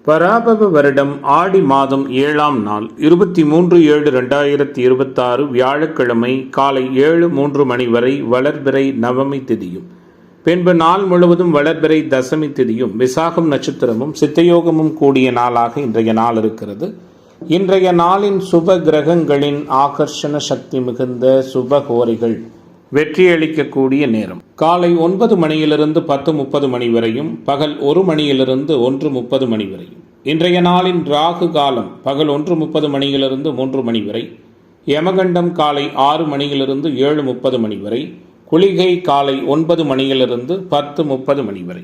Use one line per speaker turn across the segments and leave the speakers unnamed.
பராபவ வருடம் ஆடி மாதம் 7ஆம் நாள் 23/7/2026 வியாழக்கிழமை காலை 7:03 மணி வரை வளர்பிறை நவமி திதியும் பின்பு நாள் முழுவதும் வளர்பிறை தசமி திதியும் விசாகம் நட்சத்திரமும் சித்தயோகமும் கூடிய நாளாக இன்றைய நாள் இருக்கிறது. இன்றைய நாளின் சுப கிரகங்களின் ஆகர்ஷண சக்தி மிகுந்த சுபகோரைகள் வெற்றியளிக்கக்கூடிய நேரம் காலை 9 மணியிலிருந்து 10:30 மணி வரையும், பகல் 1 மணியிலிருந்து 1:30 மணி வரையும். இன்றைய நாளின் ராகு காலம் பகல் 1:30 மணியிலிருந்து 3 மணி வரை, யமகண்டம் காலை 6 மணியிலிருந்து 7:30 மணி வரை, குளிகை காலை 9 மணியிலிருந்து 10:30 மணி வரை.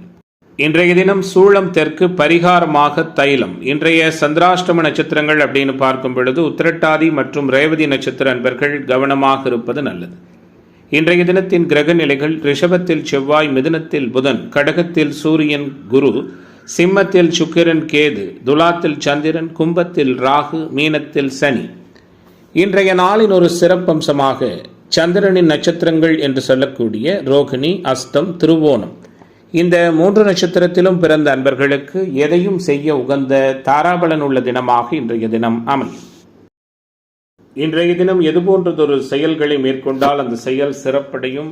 இன்றைய தினம் சூளம் தெற்கு, பரிகாரமாக தைலம். இன்றைய சந்திராஷ்டம நட்சத்திரங்கள் அப்படின்னு பார்க்கும் பொழுது உத்திரட்டாதி மற்றும் ரேவதி நட்சத்திர அன்பர்கள் கவனமாக இருப்பது நல்லது. இன்றைய தினத்தின் கிரக நிலைகள்: ரிஷபத்தில் செவ்வாய், மிதுனத்தில் புதன், கடகத்தில் சூரியன் குரு, சிம்மத்தில் சுக்கிரன் கேது, துலாத்தில் சந்திரன், கும்பத்தில் ராகு, மீனத்தில் சனி. இன்றைய நாளின் ஒரு சிறப்பம்சமாக சந்திரனின் நட்சத்திரங்கள் என்று சொல்லக்கூடிய ரோகிணி, அஸ்தம், திருவோணம் இந்த 3 நட்சத்திரத்திலும் பிறந்த அன்பர்களுக்கு எதையும் செய்ய உகந்த தாராபலன் உள்ள தினமாக இன்றைய தினம் அமையும். இன்றைய தினம் எதுபோன்றதொரு செயல்களை மேற்கொண்டால் அந்த செயல் சிறப்படையும்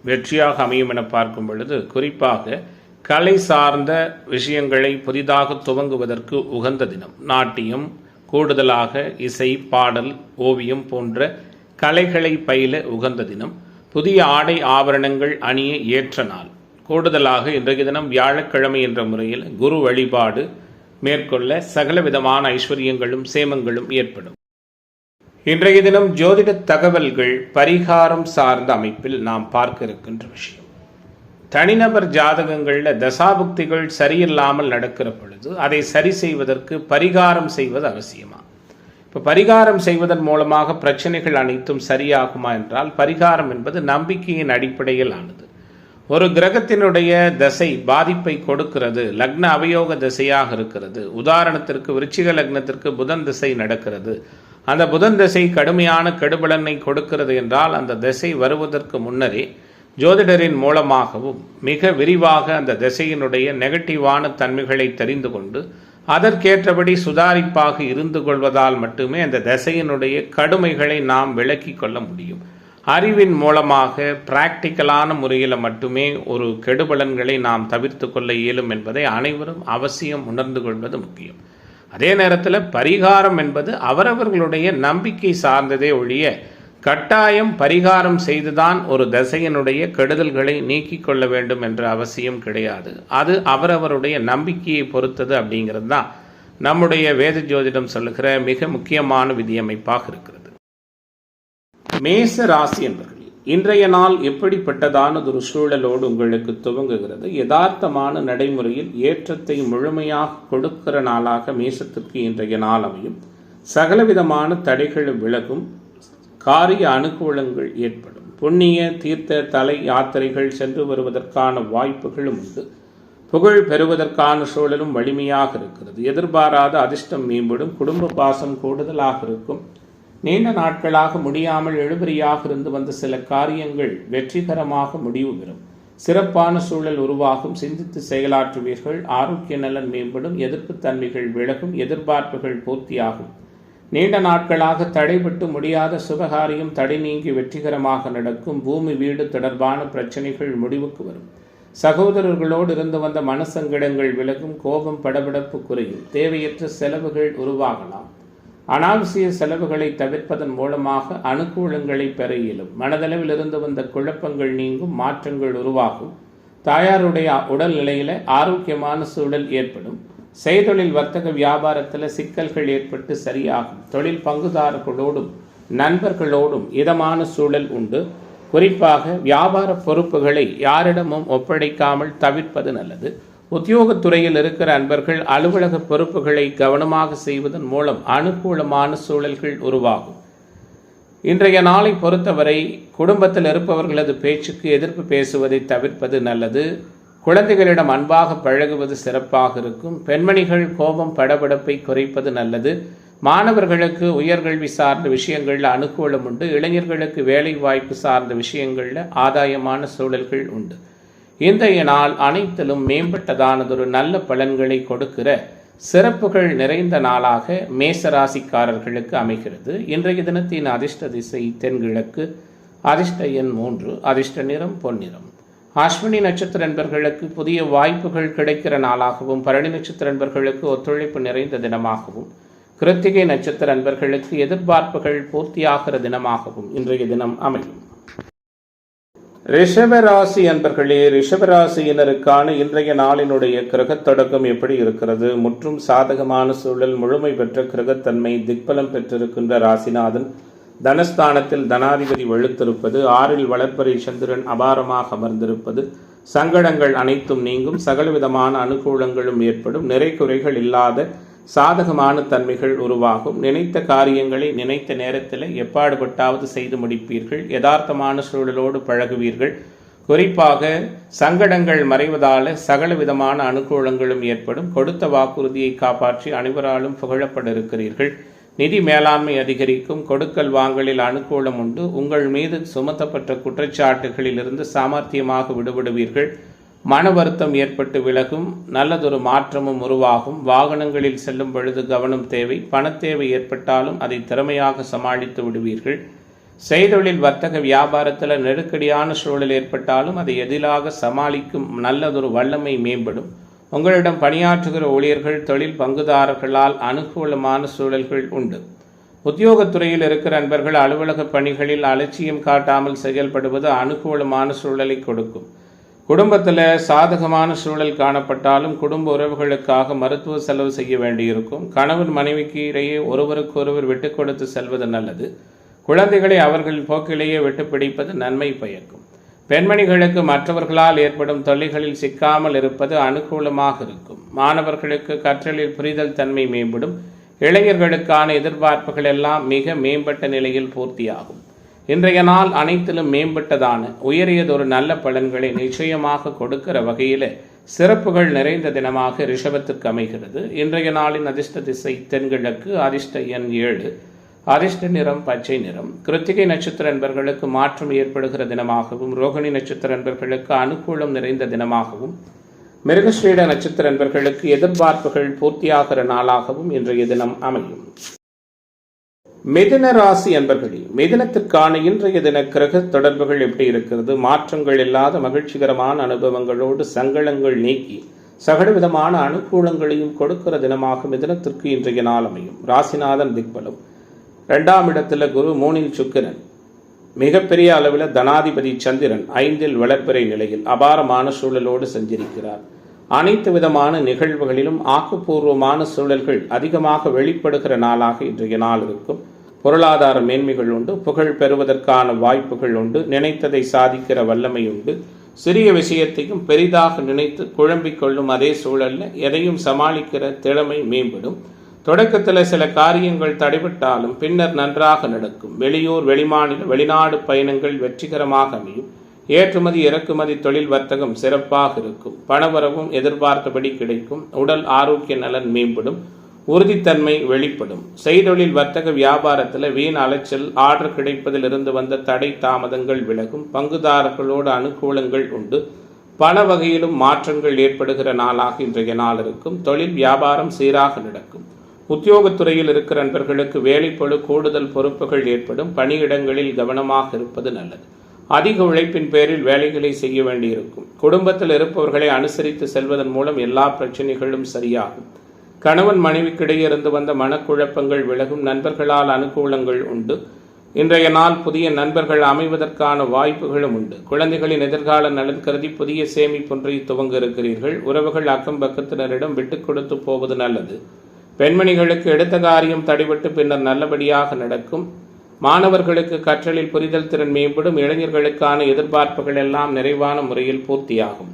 வெற்றியாக அமையும் என பார்க்கும் பொழுது, குறிப்பாக கலை சார்ந்த விஷயங்களை புதிதாக துவங்குவதற்கு உகந்த தினம். நாட்டியம், கூடுதலாக இசை, பாடல், ஓவியம் போன்ற கலைகளை பயில உகந்த தினம். புதிய ஆடை ஆபரணங்கள் அணிய ஏற்ற நாள். கூடுதலாக இன்றைய தினம் வியாழக்கிழமை என்ற முறையில் குரு வழிபாடு மேற்கொள்ள சகலவிதமான ஐஸ்வர்யங்களும் சேமங்களும் ஏற்படும். இன்றைய தினம் ஜோதிட தகவல்கள் பரிகாரம் சார்ந்த அமைப்பில் நாம் பார்க்க இருக்கின்ற விஷயம். தனிநபர் ஜாதகங்களில் தசாபுக்திகள் சரியில்லாமல் நடக்கிற பொழுது அதை சரி செய்வதற்கு பரிகாரம் செய்வது அவசியமா? இப்போ பரிகாரம் செய்வதன் மூலமாக பிரச்சனைகள் அனைத்தும் சரியாகுமா என்றால், பரிகாரம் என்பது நம்பிக்கையின் அடிப்படையில் ஆனது. ஒரு கிரகத்தினுடைய தசை பாதிப்பை கொடுக்கிறது, லக்ன அவயோக திசையாக இருக்கிறது. உதாரணத்திற்கு விருச்சிக லக்னத்திற்கு புதன் திசை நடக்கிறது. அந்த புதன் திசை கடுமையான கெடுபலனை கொடுக்கிறது என்றால், அந்த திசை வருவதற்கு முன்னரே ஜோதிடரின் மூலமாகவும் மிக விரிவாக அந்த திசையினுடைய நெகட்டிவான தன்மைகளை தெரிந்து கொண்டு அதற்கேற்றபடி சுதாரிப்பாக இருந்து கொள்வதால் மட்டுமே அந்த திசையினுடைய கடுமைகளை நாம் விளக்கி கொள்ள முடியும். அறிவின் மூலமாக பிராக்டிக்கலான முறையில் மட்டுமே ஒரு கெடுபலன்களை நாம் தவிர்த்து கொள்ள இயலும் என்பதை அனைவரும் அவசியம் உணர்ந்து கொள்வது முக்கியம். அதே நேரத்தில் பரிகாரம் என்பது அவரவர்களுடைய நம்பிக்கை சார்ந்ததே ஒழிய, கட்டாயம் பரிகாரம் செய்துதான் ஒரு தசையினுடைய கெடுதல்களை நீக்கிக் கொள்ள வேண்டும் என்ற அவசியம் கிடையாது. அது அவரவருடைய நம்பிக்கையை பொறுத்தது அப்படிங்கிறது தான் நம்முடைய வேத ஜோதிடம் சொல்லுகிற மிக முக்கியமான விதியமைப்பாக இருக்கிறது. மேச ராசி என்பர்கள், இன்றைய நாள் எப்படிப்பட்டதானதொரு சூழலோடு உங்களுக்கு துவங்குகிறது? யதார்த்தமான நடைமுறையில் ஏற்றத்தை முழுமையாக கொடுக்கிற நாளாக மேசத்திற்கு இன்றைய நாள் அமையும். சகலவிதமான தடைகள் விலகும், காரிய அனுகூலங்கள் ஏற்படும். புண்ணிய தீர்த்த தலை யாத்திரைகள் சென்று வருவதற்கான வாய்ப்புகளும் உண்டு. புகழ் பெறுவதற்கான சூழலும் வலிமையாக இருக்கிறது. எதிர்பாராத அதிர்ஷ்டம் மேம்படும். குடும்ப பாசம் கூடுதலாக இருக்கும். நீண்ட நாட்களாக முடியாமல் எழுபறியாக இருந்து வந்த சில காரியங்கள் வெற்றிகரமாக முடிவு பெறும். சிறப்பான சூழல் உருவாகும். சிந்தித்து செயலாற்றுவீர்கள். ஆரோக்கிய நலன் மேம்படும். எதிர்ப்பு தன்மைகள் விலகும். எதிர்பார்ப்புகள் பூர்த்தியாகும். நீண்ட நாட்களாக தடைபட்டு முடியாத சுபகாரியம் தடை நீங்கி வெற்றிகரமாக நடக்கும். பூமி வீடு தொடர்பான பிரச்சனைகள் முடிவுக்கு வரும். சகோதரர்களோடு இருந்து வந்த மனசங்கடங்கள் விலகும். கோபம் படபடப்பு குறையும். தேவையற்ற செலவுகள் உருவாகலாம். அனாவசிய செலவுகளை தவிர்ப்பதன் மூலமாக அனுகூலங்களை பெற இயலும். மனதளவில் இருந்து வந்த குழப்பங்கள் நீங்கும். மாற்றங்கள் உருவாகும். தாயாருடைய உடல்நிலையில் ஆரோக்கியமான சூழல் ஏற்படும். செய்தொழில் வர்த்தக வியாபாரத்தில் சிக்கல்கள் ஏற்பட்டு சரியாகும். தொழில் பங்குதாரர்களோடும் நண்பர்களோடும் இதமான சூழல் உண்டு. குறிப்பாக வியாபார பொறுப்புகளை யாரிடமும் ஒப்படைக்காமல் தவிர்ப்பது நல்லது. உத்தியோகத்துறையில் இருக்கிற அன்பர்கள் அலுவலக பொறுப்புகளை கவனமாக செய்வதன் மூலம் அனுகூலமான சூழல்கள் உருவாகும். இன்றைய நாளை பொறுத்தவரை குடும்பத்தில் இருப்பவர்களது பேச்சுக்கு எதிர்ப்பு பேசுவதை தவிர்ப்பது நல்லது. குழந்தைகளிடம் அன்பாக பழகுவது சிறப்பாக இருக்கும். பெண்மணிகள் கோபம் படபடப்பை குறைப்பது நல்லது. மாணவர்களுக்கு உயர்கல்வி சார்ந்த விஷயங்களில் அனுகூலம் உண்டு. இளைஞர்களுக்கு வேலை வாய்ப்பு சார்ந்த விஷயங்களில் ஆதாயமான சூழல்கள் உண்டு. இன்றைய நாள் அனைத்திலும் மேம்பட்டதானதொரு நல்ல பலன்களை கொடுக்கிற சிறப்புகள் நிறைந்த நாளாக மேச ராசிக்காரர்களுக்கு அமைகிறது. இன்றைய தினத்தின் அதிர்ஷ்ட திசை தென்கிழக்கு, அதிர்ஷ்ட எண் 3, அதிர்ஷ்ட நிறம் பொன்னிறம். அஸ்வினி நட்சத்திர நண்பர்களுக்கு புதிய வாய்ப்புகள் கிடைக்கிற நாளாகவும், பரணி நட்சத்திர நண்பர்களுக்கு ஒத்துழைப்பு நிறைந்த தினமாகவும், கிருத்திகை நட்சத்திர நண்பர்களுக்கு எதிர்பார்ப்புகள் பூர்த்தியாகிற தினமாகவும் இன்றைய தினம் அமையும். ரிஷபராசி அன்பர்களே, ரிஷபராசியினருக்கான இன்றைய நாளினுடைய கிரகத் தொடக்கம் எப்படி இருக்கிறது? முற்றும் சாதகமான சூழல், முழுமை பெற்ற கிரகத்தன்மை, திக்பலம் பெற்றிருக்கின்ற ராசிநாதன் தனஸ்தானத்தில் தனாதிபதி வலுத்திருப்பது, 6ல் வளர்ப்பறை சந்திரன் அபாரமாக அமர்ந்திருப்பது, சங்கடங்கள் அனைத்தும் நீங்கும், சகலவிதமான அனுகூலங்களும் ஏற்படும், நிறை குறைகள் இல்லாத சாதகமான தன்மைகள் உருவாகும். நினைத்த காரியங்களை நினைத்த நேரத்தில் எப்பாடுபட்டாவது செய்து முடிப்பீர்கள். யதார்த்தமான சூழலோடு பழகுவீர்கள். குறிப்பாக சங்கடங்கள் மறைவதால சகல விதமான அனுகூலங்களும் ஏற்படும். கொடுத்த வாக்குறுதியை காப்பாற்றி அனைவராலும் புகழப்பட இருக்கிறீர்கள். நிதி மேலாண்மை அதிகரிக்கும். கொடுக்கல் வாங்கலில் அனுகூலம் உண்டு. உங்கள் மீது சுமத்தப்பட்ட குற்றச்சாட்டுகளிலிருந்து சாமர்த்தியமாக விடுபடுவீர்கள். மன வருத்தம் ஏற்பட்டு விலகும். நல்லதொரு மாற்றமும் உருவாகும். வாகனங்களில் செல்லும் பொழுது கவனம் தேவை. பணத்தேவை ஏற்பட்டாலும் அதை திறமையாக சமாளித்து விடுவீர்கள். செய்தொழில் வர்த்தக வியாபாரத்தில் நெருக்கடியான சூழல் ஏற்பட்டாலும் அதை எதிராக சமாளிக்கும் நல்லதொரு வல்லமை மேம்படும். உங்களிடம் பணியாற்றுகிற ஊழியர்கள், தொழில் பங்குதாரர்களால் அனுகூலமான சூழல்கள் உண்டு. உத்தியோகத்துறையில் இருக்கிற நண்பர்கள் அலுவலக பணிகளில் அலட்சியம் காட்டாமல் செயல்படுவது அனுகூலமான சூழலை கொடுக்கும். குடும்பத்தில் சாதகமான சூழல் காணப்பட்டாலும் குடும்ப உறவுகளுக்காக மருத்துவ செலவு செய்ய வேண்டியிருக்கும். கணவன் மனைவிக்கு இடையே ஒருவருக்கொருவர் விட்டு கொடுத்து செல்வது நல்லது. குழந்தைகளை அவர்கள் போக்கிலேயே விட்டு பிடிப்பது நன்மை பயக்கும். பெண்மணிகளுக்கு மற்றவர்களால் ஏற்படும் தொல்லைகளில் சிக்காமல் இருப்பது அனுகூலமாக இருக்கும். மாணவர்களுக்கு கற்றலில் புரிதல் தன்மை மேம்படும். இளைஞர்களுக்கான எதிர்பார்ப்புகள் எல்லாம் மிக மேம்பட்ட நிலையில் பூர்த்தியாகும். இன்றைய நாள் அனைத்திலும் மேம்பட்டதான உயரியதொரு நல்ல பலன்களை நிச்சயமாக கொடுக்கிற வகையில் சிறப்புகள் நிறைந்த தினமாக ரிஷபத்திற்கு அமைகிறது. இன்றைய நாளின் அதிர்ஷ்ட திசை தென்கிழக்கு, அதிர்ஷ்ட எண் 7, அதிர்ஷ்ட நிறம் பச்சை நிறம். கிருத்திகை நட்சத்திர நண்பர்களுக்கு மாற்றம் ஏற்படுகிற தினமாகவும், ரோகிணி நட்சத்திர நண்பர்களுக்கு அனுகூலம் நிறைந்த தினமாகவும், மிருகஸ்ரீட நட்சத்திர நண்பர்களுக்கு எதிர்பார்ப்புகள் பூர்த்தியாகிற நாளாகவும் இன்றைய தினம் அமையும். மிதுன ராசி அன்பர்களே, மிதுனத்திற்கான இன்றைய தின கிரக தொடர்புகள் எப்படி இருக்கிறது? மாற்றங்கள் இல்லாத மகிழ்ச்சிகரமான அனுபவங்களோடு சங்கடங்கள் நீக்கி சகலவிதமான அனுகூலங்களையும் கொடுக்கிற தினமாக மிதுனத்திற்கு இன்றைய நாள் அமையும். ராசிநாதன் திக்பலம், 2ஆம் இடத்துல குரு, 3ல் சுக்கிரன், மிகப்பெரிய அளவில் தனாதிபதி சந்திரன் 5ல் வளர்பிறை நிலையில் அபாரமான சூழலோடு சஞ்சரிக்கிறார். அனைத்து விதமான நிகழ்வுகளிலும் ஆக்கப்பூர்வமான சூழல்கள் அதிகமாக வெளிப்படுகிற நாளாக இன்றைய நாள் இருக்கும். பொருளாதார மேன்மைகள் உண்டு. புகழ் பெறுவதற்கான வாய்ப்புகள் உண்டு. நினைத்ததை சாதிக்கிற வல்லமை உண்டு. சிறிய விஷயத்தையும் பெரிதாக நினைத்து குழம்பிக் கொள்ளும் அதே சூழலில் எதையும் சமாளிக்கிற திறமை மேம்படும். தொடக்கத்தில் சில காரியங்கள் தடைபட்டாலும் பின்னர் நன்றாக நடக்கும். வெளியூர், வெளிமாநில, வெளிநாடு பயணங்கள் வெற்றிகரமாக அமையும். ஏற்றுமதி இறக்குமதி தொழில் வர்த்தகம் சிறப்பாக இருக்கும். பணவரவும் எதிர்பார்த்தபடி கிடைக்கும். உடல் ஆரோக்கிய நலன் மேம்படும். உறுதித்தன்மை வெளிப்படும். செய்தொழில் வர்த்தக வியாபாரத்தில் வீண் அலைச்சல், ஆர்டர் கிடைப்பதில் இருந்து வந்த தடை தாமதங்கள் விலகும். பங்குதாரர்களோடு அனுகூலங்கள் உண்டு. பல வகையிலும் மாற்றங்கள் ஏற்படுகிற நாளாக இன்றைய நாள் இருக்கும். தொழில் வியாபாரம் சீராக நடக்கும். உத்தியோகத்துறையில் இருக்கிற நண்பர்களுக்கு வேலைப்பளு, கூடுதல் பொறுப்புகள் ஏற்படும். பணியிடங்களில் கவனமாக இருப்பது நல்லது. அதிக உழைப்பின் பேரில் வேலைகளை செய்ய வேண்டியிருக்கும். குடும்பத்தில் இருப்பவர்களை அனுசரித்து செல்வதன் மூலம் எல்லா பிரச்சனைகளும் சரியாகும். கணவன் மனைவிக்கிடையே இருந்து வந்த மனக்குழப்பங்கள் விலகும். நண்பர்களால் அனுகூலங்கள் உண்டு. இன்றைய நாள் புதிய நண்பர்கள் அமைவதற்கான வாய்ப்புகளும் உண்டு. குழந்தைகளின் எதிர்கால நலன் கருதி புதிய சேமிப்பொன்றை துவங்க இருக்கிறீர்கள். உறவுகள் அக்கம் பக்கத்தினரிடம் விட்டுக் கொடுத்து போவது நல்லது. பெண்மணிகளுக்கு எடுத்த காரியம் தடைபட்டு பின்னர் நல்லபடியாக நடக்கும். மாணவர்களுக்கு கற்றலில் புரிதல் திறன் மேம்படும். இளைஞர்களுக்கான எதிர்பார்ப்புகள் எல்லாம் நிறைவான முறையில் பூர்த்தியாகும்.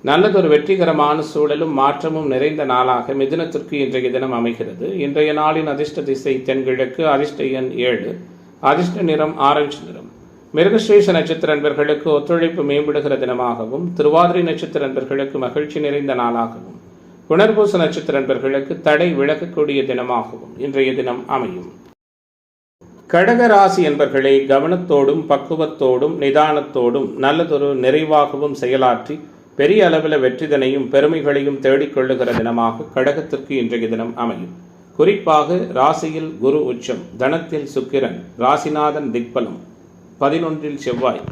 நல்லதொரு வெற்றிகரமான சூழலும் மாற்றமும் நிறைந்த நாளாக மிதுனத்திற்கு இன்றைய தினம் அமைகிறது. இன்றைய நாளின் அதிர்ஷ்ட திசை தென்கிழக்கு, அதிர்ஷ்ட எண் 7, அதிர்ஷ்ட நிறம் ஆரஞ்சு நிறம். மிருகஸ்ரீஷ நட்சத்திர நண்பர்களுக்கு ஒத்துழைப்பு மேம்படுகிற தினமாகவும், திருவாதிரை நட்சத்திர நண்பர்களுக்கு மகிழ்ச்சி நிறைந்த நாளாகவும், புனர்பூச நட்சத்திர நண்பர்களுக்கு தடை விலகக்கூடிய தினமாகவும் இன்றைய தினம் அமையும். கடகராசி என்பர்களை கவனத்தோடும் பக்குவத்தோடும் நிதானத்தோடும் நல்லதொரு நிறைவாகவும் செயலாற்றி பெரிய அளவில் வெற்றிதனையும் பெருமைகளையும் தேடிக்கொள்ளுகிற தினமாக கடகத்திற்கு இன்றைய தினம் அமையும். குறிப்பாக ராசியில் குரு உச்சம், தனத்தில் சுக்கிரன், ராசிநாதன் திக்பலம், 11 செவ்வாய்,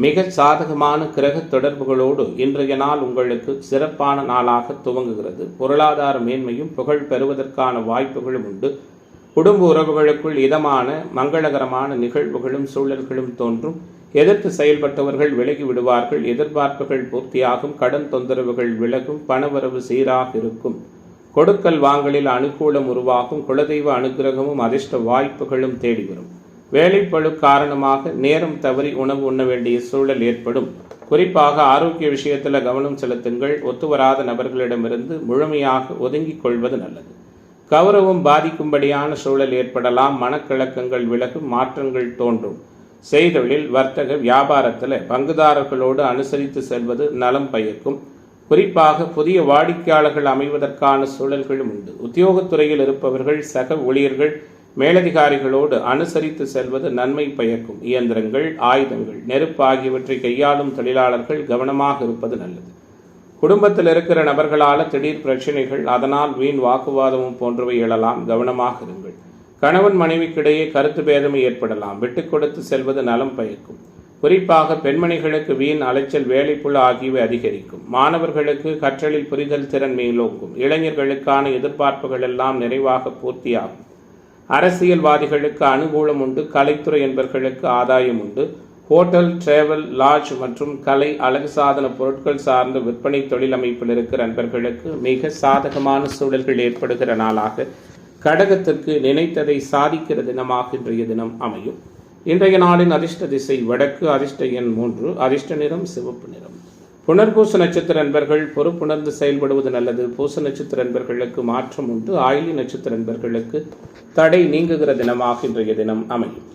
மிக சாதகமான கிரக தொடர்புகளோடு இன்றைய நாள் உங்களுக்கு சிறப்பான நாளாக துவங்குகிறது. பொருளாதார மேன்மையும் புகழ் பெறுவதற்கான வாய்ப்புகளும் உண்டு. குடும்ப உறவுகளுக்குள் இதமான மங்களகரமான நிகழ்வுகளும் சூழல்களும் தோன்றும். எதிர்த்து செயல்பட்டவர்கள் விலகி விடுவார்கள். எதிர்பார்ப்புகள் பூர்த்தியாகும். கடன் தொந்தரவுகள் விலகும். பணவரவு சீராக இருக்கும். கொடுக்கல் வாங்கலில் அனுகூலம் உருவாகும். குலதெய்வ அனுகிரகமும் அதிர்ஷ்ட வாய்ப்புகளும் தேடி வரும். வேலைப்பளு காரணமாக நேரம் தவறி உணவு உண்ண வேண்டிய சூழல் ஏற்படும். குறிப்பாக ஆரோக்கிய விஷயத்தில் கவனம் செலுத்துங்கள். ஒத்துவராத நபர்களிடமிருந்து முழுமையாக ஒதுங்கிக் கொள்வது நல்லது. கௌரவம் பாதிக்கும்படியான சூழல் ஏற்படலாம். மனக்கிழக்கங்கள் விலகும். மாற்றங்கள் தோன்றும். செய்தொழில், வர்த்தக, வியாபாரத்தில் பங்குதாரர்களோடு அனுசரித்து செல்வது நலம் பயக்கும். குறிப்பாக புதிய வாடிக்கையாளர்கள் அமைவதற்கான சூழல்களும் உண்டு. உத்தியோகத்துறையில் இருப்பவர்கள் சக ஊழியர்கள் மேலதிகாரிகளோடு அனுசரித்து செல்வது நன்மை பயக்கும். இயந்திரங்கள், ஆயுதங்கள், நெருப்பு ஆகியவற்றை கையாளும் தொழிலாளர்கள் கவனமாக இருப்பது நல்லது. குடும்பத்தில் இருக்கிற நபர்களால் திடீர் பிரச்சனைகள், அதனால் வீண் வாக்குவாதமும் போன்றவை எழலாம். கவனமாக இருங்கள். கணவன் மனைவிக்கிடையே கருத்து பேதமை ஏற்படலாம். விட்டுக் கொடுத்து செல்வது நலம் பயக்கும். குறிப்பாக பெண்மணிகளுக்கு வீண் அலைச்சல், வேலைப்புழு ஆகியவை அதிகரிக்கும். மாணவர்களுக்கு கற்றலில் புரிதல் திறன் மேலோங்கும். இளைஞர்களுக்கான எதிர்பார்ப்புகள் எல்லாம் நிறைவாக பூர்த்தியாகும். அரசியல்வாதிகளுக்கு அனுகூலம் உண்டு. கலைத்துறை என்பவர்களுக்கு ஆதாயம் உண்டு. ஹோட்டல், டிராவல், லாட்ஜ் மற்றும் கலை, அழகு சாதன பொருட்கள் சார்ந்த விற்பனை தொழில் அமைப்பில் இருக்கிற நண்பர்களுக்கு மிக சாதகமான சூழல்கள் ஏற்படுகிற நாளாக கடகத்திற்கு நினைத்ததை சாதிக்கிற தினமாக இன்றைய தினம் அமையும். இன்றைய நாளின் அதிர்ஷ்ட திசை வடக்கு. அதிர்ஷ்ட எண் 3. அதிர்ஷ்ட நிறம் சிவப்பு நிறம். புனர்பூச நட்சத்திர நண்பர்கள் பொறுப்புணர்ந்து செயல்படுவது நல்லது. பூச நட்சத்திர நண்பர்களுக்கு மாற்றம் உண்டு. ஆயிலி நட்சத்திர நண்பர்களுக்கு தடை நீங்குகிற தினமாக இன்றைய தினம் அமையும்.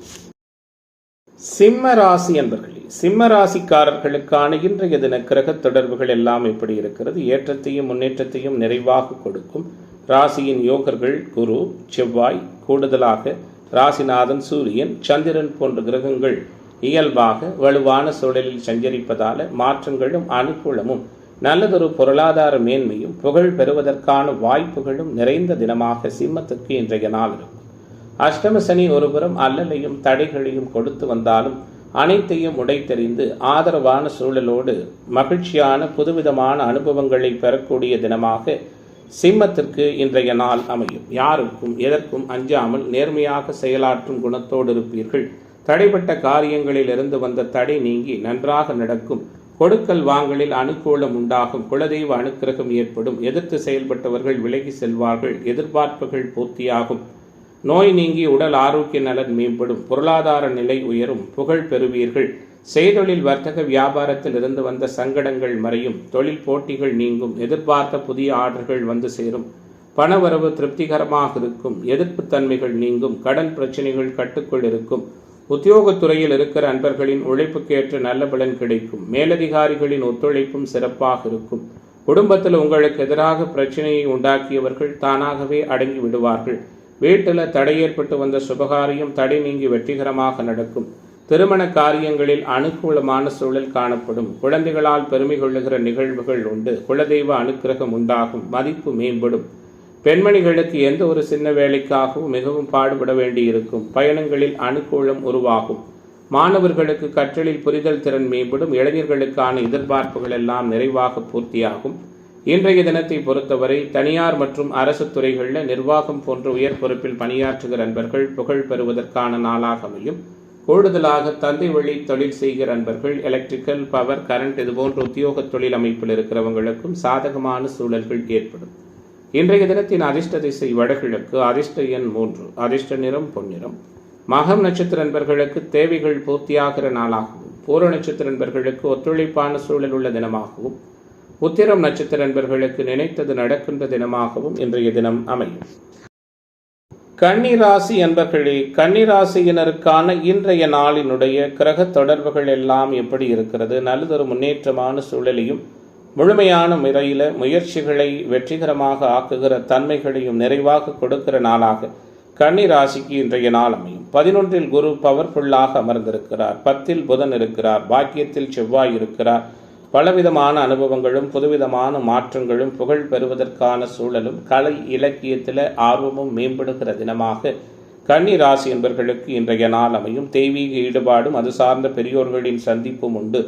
சிம்ம ராசி அன்பர்களே, சிம்ம ராசிக்காரர்களுக்கான இன்றைய தின கிரக தொடர்புகள் எல்லாம் எப்படி இருக்கிறது? ஏற்றத்தையும் முன்னேற்றத்தையும் நிறைவாக கொடுக்கும். ராசியின் யோகர்கள் குரு, செவ்வாய், கூடுதலாக ராசிநாதன், சூரியன், சந்திரன் போன்ற கிரகங்கள் இயல்பாக வலுவான சூழலில் சஞ்சரிப்பதால மாற்றங்களும் அனுகூலமும் நல்லதொரு பொருளாதார மேன்மையும் புகழ் பெறுவதற்கான வாய்ப்புகளும் நிறைந்த தினமாக சிம்மத்துக்கு இன்றைய நாள் இருக்கும். அஷ்டம சனி ஒருபுறம் அல்லலையும் தடைகளையும் கொடுத்து வந்தாலும் அனைத்தையும் உடைத்தெறிந்து ஆதரவான சூழலோடு மகிழ்ச்சியான புதுவிதமான அனுபவங்களை பெறக்கூடிய தினமாக சிம்மத்திற்கு இன்றைய நாள் அமையும். யாருக்கும் எதற்கும் அஞ்சாமல் நேர்மையாக செயலாற்றும் குணத்தோடு இருப்பீர்கள். தடைப்பட்ட காரியங்களில் இருந்து வந்த தடை நீங்கி நன்றாக நடக்கும். கொடுக்கல் வாங்கலில் அனுகூலம் உண்டாகும். குலதெய்வ அனுக்கிரகம் ஏற்படும். எதிர்த்து செயல்பட்டவர்கள் விலகி செல்வார்கள். எதிர்பார்ப்புகள் பூர்த்தியாகும். நோய் நீங்கி உடல் ஆரோக்கிய நலன் மேம்படும். பொருளாதார நிலை உயரும். புகழ் பெறுவீர்கள். செய்தொழில், வர்த்தக, வியாபாரத்தில் இருந்து வந்த சங்கடங்கள் மறையும். தொழில் போட்டிகள் நீங்கும். எதிர்பார்த்த புதிய ஆர்டர்கள் வந்து சேரும். பணவரவு திருப்திகரமாக இருக்கும். எதிர்ப்பு தன்மைகள் நீங்கும். கடன் பிரச்சனைகள் கட்டுக்குள் இருக்கும். உத்தியோகத்துறையில் இருக்கிற அன்பர்களின் உழைப்புக்கேற்ற நல்ல பலன் கிடைக்கும். மேலதிகாரிகளின் ஒத்துழைப்பும் சிறப்பாக இருக்கும். குடும்பத்தில் உங்களுக்கு எதிராக பிரச்சனையை உண்டாக்கியவர்கள் தானாகவே அடங்கி விடுவார்கள். வீட்டில் தடை ஏற்பட்டு வந்த சுபகாரியம் தடை நீங்கி வெற்றிகரமாக நடக்கும். திருமண காரியங்களில் அனுகூலமான சூழல் காணப்படும். குழந்தைகளால் பெருமை கொள்ளுகிற நிகழ்வுகள் உண்டு. குலதெய்வ அனுக்கிரகம் உண்டாகும். மதிப்பு மேம்படும். பெண்மணிகளுக்கு எந்த ஒரு சின்ன வேலைக்காகவும் மிகவும் பாடுபட வேண்டியிருக்கும். பயணங்களில் அனுகூலம் உருவாகும். மாணவர்களுக்கு கற்றலில் புரிதல் திறன் மேம்படும். இளைஞர்களுக்கான எதிர்பார்ப்புகள் எல்லாம் நிறைவாக பூர்த்தியாகும். இன்றைய தினத்தை பொறுத்தவரை தனியார் மற்றும் அரசு துறைகளில் நிர்வாகம் போன்ற உயர் பொறுப்பில் பணியாற்றுகிற நண்பர்கள் புகழ் பெறுவதற்கான நாளாக அமையும். கூடுதலாக தந்தை வழி தொழில் செய்கிற நண்பர்கள், எலக்ட்ரிக்கல், பவர், கரண்ட் இதுபோன்ற உத்தியோக தொழில் அமைப்பில் இருக்கிறவங்களுக்கும் சாதகமான சூழல்கள் ஏற்படும். இன்றைய தினத்தின் அதிர்ஷ்ட திசை வடகிழக்கு. அதிர்ஷ்ட எண் 3. அதிர்ஷ்ட நிறம் பொன்னிறம். மகம் நட்சத்திர நண்பர்களுக்கு தேவைகள் பூர்த்தியாகிற நாளாகவும், பூர நட்சத்திர நண்பர்களுக்கு ஒத்துழைப்பான சூழல் உள்ள தினமாகவும், உத்திரம் நட்சத்திர நண்பர்களுக்கு நினைத்தது நடக்கின்ற தினமாகவும் இன்றைய தினம் அமையும். கன்னிராசி அன்பர்களே, கன்னிராசியினருக்கான இன்றைய நாளினுடைய கிரக தொடர்புகள் எல்லாம் எப்படி இருக்கிறது? நல்லதொரு முன்னேற்றமான சூழலையும் முழுமையான முறையில் முயற்சிகளை வெற்றிகரமாக ஆக்குகிற தன்மைகளையும் நிறைவாக கொடுக்கிற நாளாக கன்னிராசிக்கு இன்றைய நாள் அமையும். 11 குரு பவர்ஃபுல்லாக அமர்ந்திருக்கிறார். 10 புதன் இருக்கிறார். பாக்கியத்தில் செவ்வாய் இருக்கிறார். பலவிதமான அனுபவங்களும் புதுவிதமான மாற்றங்களும் புகழ் பெறுவதற்கான சூழலும் கலை இலக்கியத்தில் ஆர்வமும் மேம்படுகிற தினமாக கன்னி ராசி என்பவர்களுக்கு இன்றைய நாள் அமையும். தெய்வீக ஈடுபாடும் அது சார்ந்த பெரியோர்களின் சந்திப்பும் உண்டு.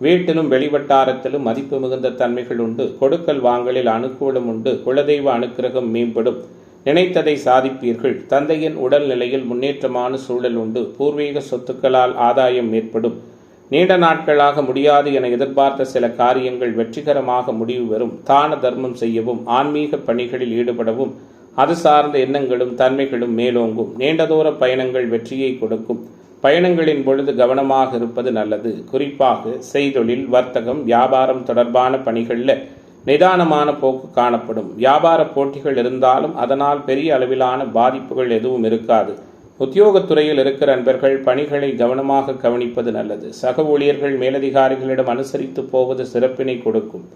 வீட்டிலும் வெளிவட்டாரத்திலும் மதிப்பு மிகுந்த தன்மைகள் உண்டு. கொடுக்கல் வாங்கலில் அனுகூலம் உண்டு. குலதெய்வ அனுக்கிரகம் மேம்படும். நினைத்ததை சாதிப்பீர்கள். தந்தையின் உடல்நிலையில் முன்னேற்றமான சூழல் உண்டு. பூர்வீக சொத்துக்களால் ஆதாயம் ஏற்படும். நீண்ட நாட்களாக முடியாது என எதிர்பார்த்த சில காரியங்கள் வெற்றிகரமாக முடிவு பெறும். தான தர்மம் செய்யவும் ஆன்மீக பணிகளில் ஈடுபடவும் அது சார்ந்த எண்ணங்களும் தன்மைகளும் மேலோங்கும். நீண்ட தூர பயணங்கள் வெற்றியை கொடுக்கும். பயணங்களின் பொழுது கவனமாக இருப்பது நல்லது. குறிப்பாக செய்தொழில், வர்த்தகம், வியாபாரம் தொடர்பான பணிகளில் நிதானமான போக்கு காணப்படும். வியாபார போட்டிகள் இருந்தாலும் அதனால் பெரிய அளவிலான பாதிப்புகள் எதுவும் இருக்காது. உத்தியோகத்துறையில் இருக்கிற நண்பர்கள் பணிகளை கவனமாக கவனிப்பது நல்லது. சக ஊழியர்கள் மேலதிகாரிகளிடம் அனுசரித்து போவது சிறப்பினை கொடுக்கும்.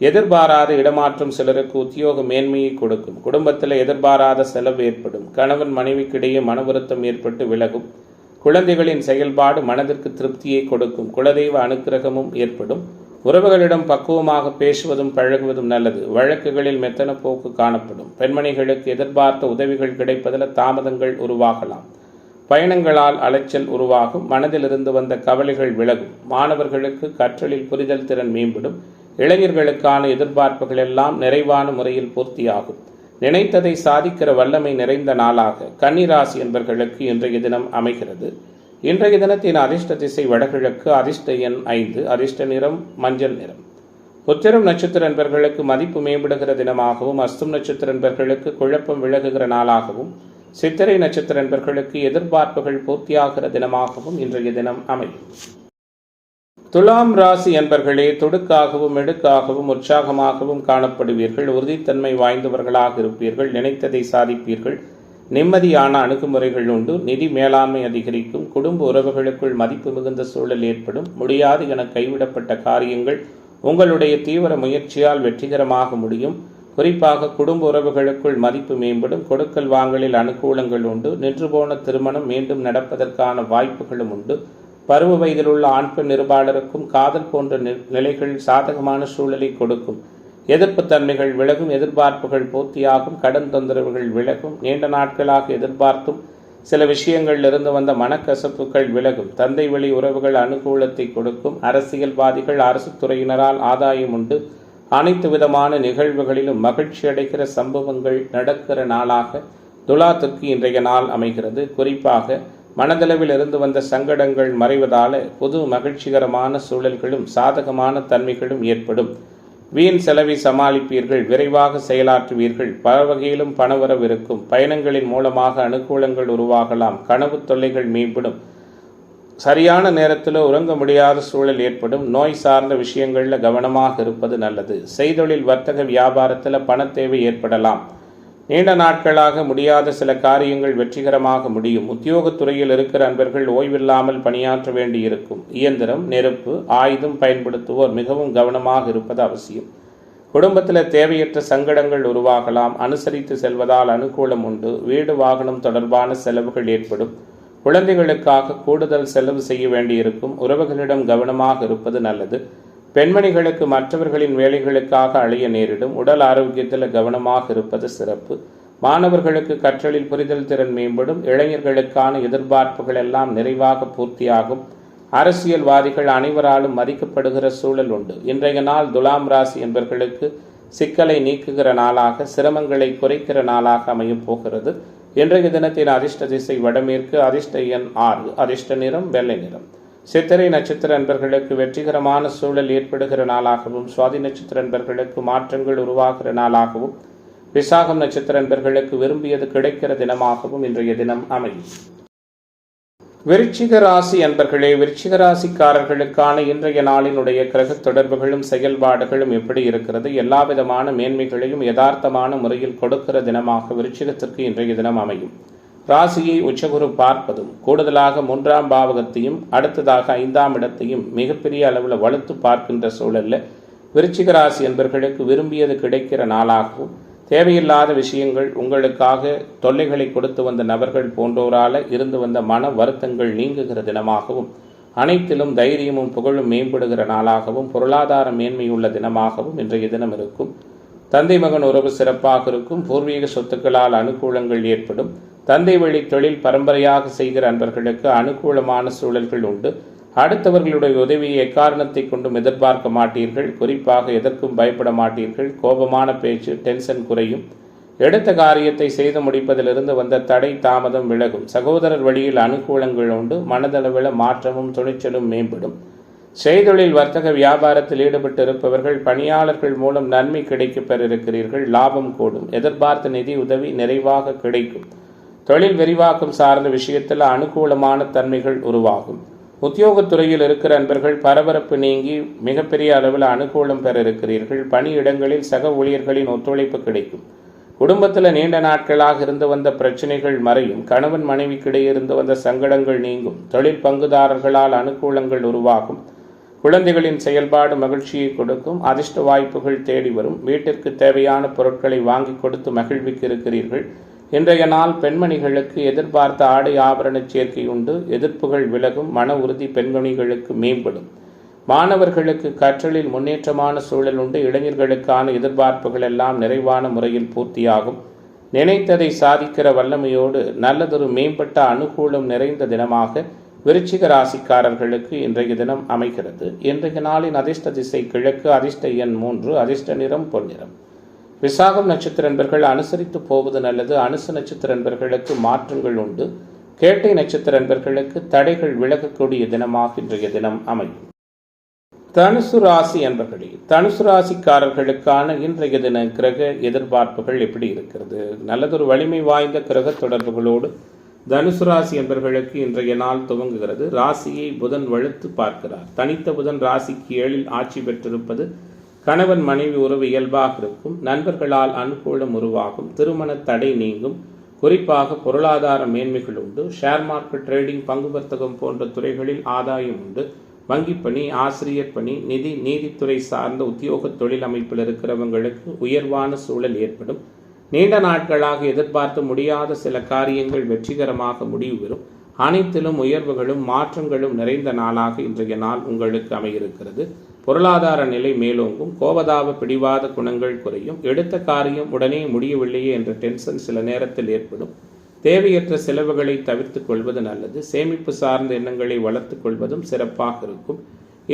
எதிர்பாராத இடமாற்றம் சிலருக்கு உத்தியோக மேன்மையை கொடுக்கும். குடும்பத்தில் எதிர்பாராத செலவு ஏற்படும். கணவன் மனைவிக்கிடையே மன வருத்தம் ஏற்பட்டு விலகும். குழந்தைகளின் செயல்பாடு மனதிற்கு திருப்தியை கொடுக்கும். குலதெய்வ அனுக்கிரகமும் ஏற்படும். உறவுகளிடம் பக்குவமாக பேசுவதும் பழகுவதும் நல்லது. வழக்குகளில் மெத்தன போக்கு காணப்படும். பெண்மணிகளுக்கு எதிர்பார்த்த உதவிகள் கிடைப்பதில் தாமதங்கள் உருவாகலாம். பயணங்களால் அலைச்சல் உருவாகும். மனதிலிருந்து வந்த கவலைகள் விலகும். மாணவர்களுக்கு கற்றலில் புரிதல் திறன் மேம்படும். இளைஞர்களுக்கான எதிர்பார்ப்புகள் எல்லாம் நிறைவான முறையில் பூர்த்தியாகும். நினைத்ததை சாதிக்கிற வல்லமை நிறைந்த நாளாக கன்னிராசி என்பவர்களுக்கு இன்றைய தினம் அமைகிறது. இன்றைய தினத்தின் அதிர்ஷ்ட திசை வடகிழக்கு. அதிர்ஷ்ட எண் 5. அதிர்ஷ்ட நிறம் மஞ்சள் நிறம். உத்திரம் நட்சத்திர என்பவர்களுக்கு மதிப்பு மேம்படுகிற தினமாகவும், அஸ்தம் நட்சத்திர என்பவர்களுக்கு குழப்பம் விலகுகிற நாளாகவும், சித்திரை நட்சத்திர என்பவர்களுக்கு எதிர்பார்ப்புகள் பூர்த்தியாகிற தினமாகவும் இன்றைய தினம் அமையும். துலாம் ராசி என்பர்களே, துடுக்காகவும் எடுக்காகவும் உற்சாகமாகவும் காணப்படுவீர்கள். உறுதித்தன்மை வாய்ந்தவர்களாக இருப்பீர்கள். நினைத்ததை சாதிப்பீர்கள். நிம்மதியான அணுகுமுறைகள் உண்டு. நிதி மேலாண்மை அதிகரிக்கும். குடும்ப உறவுகளுக்குள் மதிப்பு மிகுந்த சூழல் ஏற்படும். முடியாது என கைவிடப்பட்ட காரியங்கள் உங்களுடைய தீவிர முயற்சியால் வெற்றிகரமாக முடியும். குறிப்பாக குடும்ப உறவுகளுக்குள் மதிப்பு மேம்படும். கொடுக்கல் வாங்கலில் அனுகூலங்கள் உண்டு. நின்று போன திருமணம் மீண்டும் நடப்பதற்கான வாய்ப்புகளும் உண்டு. பருவ வயதில் உள்ள ஆண் பெண் நிருபாளருக்கும் காதல் போன்ற நிலைகள் சாதகமான சூழலை கொடுக்கும். எதிர்ப்பு தன்மைகள் விலகும். எதிர்பார்ப்புகள் பூர்த்தியாகும். கடன் தொந்தரவுகள் விலகும். நீண்ட நாட்களாக எதிர்பார்த்தும் சில விஷயங்களில் இருந்து வந்த மனக்கசப்புகள் விலகும். தந்தை வழி உறவுகள் அனுகூலத்தை கொடுக்கும். அரசியல்வாதிகள் அரசு துறையினரால் ஆதாயம் உண்டு. அனைத்து விதமான நிகழ்வுகளிலும் மகிழ்ச்சி அடைகிற சம்பவங்கள் நடக்கிற நாளாக துலாத்திற்கு இன்றைய நாள் அமைகிறது. குறிப்பாக மனதளவில் இருந்து வந்த சங்கடங்கள் மறைவதால புது மகிழ்ச்சிகரமான சூழல்களும் சாதகமான தன்மைகளும் ஏற்படும். வீண் செலவை சமாளிப்பீர்கள். விரைவாக செயலாற்றுவீர்கள். பல வகையிலும் பணவரவு இருக்கும். பயணங்களின் மூலமாக அனுகூலங்கள் உருவாகலாம். கனவு தொல்லைகள் மேம்படும். சரியான நேரத்தில் உறங்க முடியாத சூழல் ஏற்படும். நோய் சார்ந்த விஷயங்களில் கவனமாக இருப்பது நல்லது. செய்தொழில், வர்த்தக, வியாபாரத்தில் பண தேவை ஏற்படலாம். நீண்ட நாட்களாக முடியாத சில காரியங்கள் வெற்றிகரமாக முடியும். உத்தியோகத்துறையில் இருக்கிற அன்பர்கள் ஓய்வில்லாமல் பணியாற்ற வேண்டியிருக்கும். இயந்திரம், நெருப்பு, ஆயுதம் பயன்படுத்துவோர் மிகவும் கவனமாக இருப்பது அவசியம். குடும்பத்தில் தேவையற்ற சங்கடங்கள் உருவாகலாம். அனுசரித்து செல்வதால் அனுகூலம் உண்டு. வீடு, வாகனம் தொடர்பான செலவுகள் ஏற்படும். குழந்தைகளுக்காக கூடுதல் செலவு செய்ய வேண்டியிருக்கும். உறவுகளிடம் கவனமாக இருப்பது நல்லது. பெண்மணிகளுக்கு மற்றவர்களின் வேலைகளுக்காக அழைய நேரிடும். உடல் ஆரோக்கியத்தில் கவனமாக இருப்பது சிறப்பு. மாணவர்களுக்கு கற்றலில் புரிதல் திறன் மேம்படும். இளைஞர்களுக்கான எதிர்பார்ப்புகள் எல்லாம் நிறைவாக பூர்த்தியாகும். அரசியல்வாதிகள் அனைவராலும் மதிக்கப்படுகிற சூழல் உண்டு. இன்றைய நாள் துலாம் ராசி என்பவர்களுக்கு சிக்கலை நீக்குகிற நாளாக, சிரமங்களை குறைக்கிற நாளாக அமையப் போகிறது. இன்றைய தினத்தின் அதிர்ஷ்ட திசை வடமேற்கு. அதிர்ஷ்ட எண் 6. அதிர்ஷ்ட நிறம் வெள்ளை நிறம். சித்திரை நட்சத்திர அன்பர்களுக்கு வெற்றிகரமான சூழல் ஏற்படுகிற நாளாகவும், சுவாதி நட்சத்திர அன்பர்களுக்கு மாற்றங்கள் உருவாகிற நாளாகவும், விசாகம் நட்சத்திர அன்பர்களுக்கு விரும்பியது கிடைக்கிற தினமாகவும் இன்றைய தினம் அமையும். விருச்சிக ராசி அன்பர்களே, விருச்சிக ராசிக்காரர்களுக்கான இன்றைய நாளினுடைய கிரக தொடர்புகளும் செயல்பாடுகளும் எப்படி இருக்கிறது? எல்லா விதமான மேன்மைகளையும் யதார்த்தமான முறையில் கொடுக்கிற தினமாக விருச்சிகத்திற்கு இன்றைய தினம் அமையும். ராசியை உச்சகுரு பார்ப்பதும், கூடுதலாக 3ஆம் பாவகத்தையும் அடுத்ததாக 5ஆம் இடத்தையும் மிகப்பெரிய அளவில் வலுத்து பார்க்கின்ற சூழலில் விருச்சிக ராசி என்பவர்களுக்கு விரும்பியது கிடைக்கிற நாளாகவும், தேவையில்லாத விஷயங்கள், உங்களுக்காக தொல்லைகளை கொடுத்து வந்த நபர்கள் போன்றோரால் இருந்து வந்த மன வருத்தங்கள் நீங்குகிற தினமாகவும், அனைத்திலும் தைரியமும் புகழும் மேம்படுகிற நாளாகவும் பொருளாதார மேன்மையுள்ள தினமாகவும் இன்றைய தினம் இருக்கும். தந்தை மகன் உறவு சிறப்பாக இருக்கும். பூர்வீக சொத்துக்களால் அனுகூலங்கள் ஏற்படும். தந்தை வழி தொழில் பரம்பரையாக செய்கிற அன்பர்களுக்கு அனுகூலமான சூழல்கள் உண்டு. அடுத்தவர்களுடைய உதவியை எக்காரணத்தை கொண்டும் எதிர்பார்க்க மாட்டீர்கள். குறிப்பாக எதற்கும் பயப்பட மாட்டீர்கள். கோபமான பேச்சு, டென்ஷன் குறையும். எடுத்த காரியத்தை செய்து முடிப்பதிலிருந்து வந்த தடை தாமதம் விலகும். சகோதரர் வழியில் அனுகூலங்கள் உண்டு. மனதளவில் மாற்றமும் துணிச்சலும் மேம்படும். செய்தொழில் வர்த்தக வியாபாரத்தில் ஈடுபட்டு இருப்பவர்கள் பணியாளர்கள் மூலம் நன்மை கிடைக்க பெற இருக்கிறீர்கள். லாபம் கூடும். எதிர்பார்த்த நிதி உதவி நிறைவாக கிடைக்கும். தொழில் விரிவாக்கம் சார்ந்த விஷயத்தில் அனுகூலமான தன்மைகள் உருவாகும். உத்தியோகத்துறையில் இருக்கிற அன்பர்கள் பரபரப்பு நீங்கி மிகப்பெரிய அளவில் அனுகூலம் பெற இருக்கிறீர்கள். பணியிடங்களில் சக ஊழியர்களின் ஒத்துழைப்பு கிடைக்கும். குடும்பத்தில் நீண்ட நாட்களாக இருந்து வந்த பிரச்சனைகள் மறையும். கணவன் மனைவிக்கிடையே இருந்து வந்த சங்கடங்கள் நீங்கும். தொழில் பங்குதாரர்களால் அனுகூலங்கள் உருவாகும். குழந்தைகளின் செயல்பாடு மகிழ்ச்சியை கொடுக்கும். அதிர்ஷ்ட வாய்ப்புகள் தேடி வரும். வீட்டிற்கு தேவையான பொருட்களை வாங்கி கொடுத்து மகிழ்விக்க இருக்கிறீர்கள். இன்றைய நாள் பெண்மணிகளுக்கு எதிர்பார்த்த ஆடை ஆபரண சேர்க்கை உண்டு. எதிர்ப்புகள் விலகும். மன உறுதி பெண்மணிகளுக்கு மேம்படும். மாணவர்களுக்கு கற்றலில் முன்னேற்றமான சூழல் உண்டு. இளைஞர்களுக்கான எதிர்பார்ப்புகள் எல்லாம் நிறைவான முறையில் பூர்த்தியாகும். நினைத்ததை சாதிக்கிற வல்லமையோடு நல்லதொரு மேம்பட்ட அனுகூலம் நிறைந்த தினமாக விருச்சிக ராசிக்காரர்களுக்கு இன்றைய தினம் அமைகிறது. இன்றைய நாளின் அதிர்ஷ்ட திசை கிழக்கு. அதிர்ஷ்ட எண் 3. அதிர்ஷ்ட நிறம் பொன்னிறம். விசாகம் நட்சத்திர நண்பர்கள் அனுசரித்து போவது நல்லது. அனுச நட்சத்திர நண்பர்களுக்கு மாற்றங்கள் உண்டு. கேட்டை நட்சத்திர நண்பர்களுக்கு தடைகள் விலகக்கூடிய தினமாக இன்றைய தினம் அமையும். தனுசு ராசி அன்பர்களே, தனுசு ராசிக்காரர்களுக்கான இன்றைய தின கிரக எதிர்பார்ப்புகள் எப்படி இருக்கிறது? நல்லதொரு வலிமை வாய்ந்த கிரக தொடர்புகளோடு தனுசு ராசி என்பர்களுக்கு இன்றைய நாள் துவங்குகிறது. ராசியை புதன் வலுத்து பார்க்கிறார். தனித்த புதன் ராசிக்கு 7 ஆட்சி பெற்றிருப்பது கணவன் மனைவி உறவு இயல்பாக இருக்கும். நண்பர்களால் அனுகூலம் உருவாகும். திருமண தடை நீங்கும். குறிப்பாக பொருளாதார மேன்மைகள் உண்டு. ஷேர் மார்க்கெட், ட்ரேடிங், பங்கு வர்த்தகம் போன்ற துறைகளில் ஆதாயம் உண்டு. வங்கி பணி, ஆசிரியர் பணி, நிதி, நீதித்துறை சார்ந்த உத்தியோக தொழில் அமைப்பில் இருக்கிறவங்களுக்கு உயர்வான சூழல் ஏற்படும். நீண்ட நாட்களாக எதிர்பார்த்து முடியாத சில காரியங்கள் வெற்றிகரமாக முடிவு பெறும். அனைத்திலும் உயர்வுகளும் மாற்றங்களும் நிறைந்த நாளாக இன்றைய நாள் உங்களுக்கு அமையிருக்கிறது. பொருளாதார நிலை மேலோங்கும். கோபதாப பிடிவாத குணங்கள் குறையும். எடுத்த காரியம் உடனே முடியவில்லையே என்ற டென்ஷன் சில நேரத்தில் ஏற்படும். தேவையற்ற செலவுகளை தவிர்த்து கொள்வது நல்லது. சேமிப்பு சார்ந்த எண்ணங்களை வளர்த்து கொள்வதும் சிறப்பாக இருக்கும்.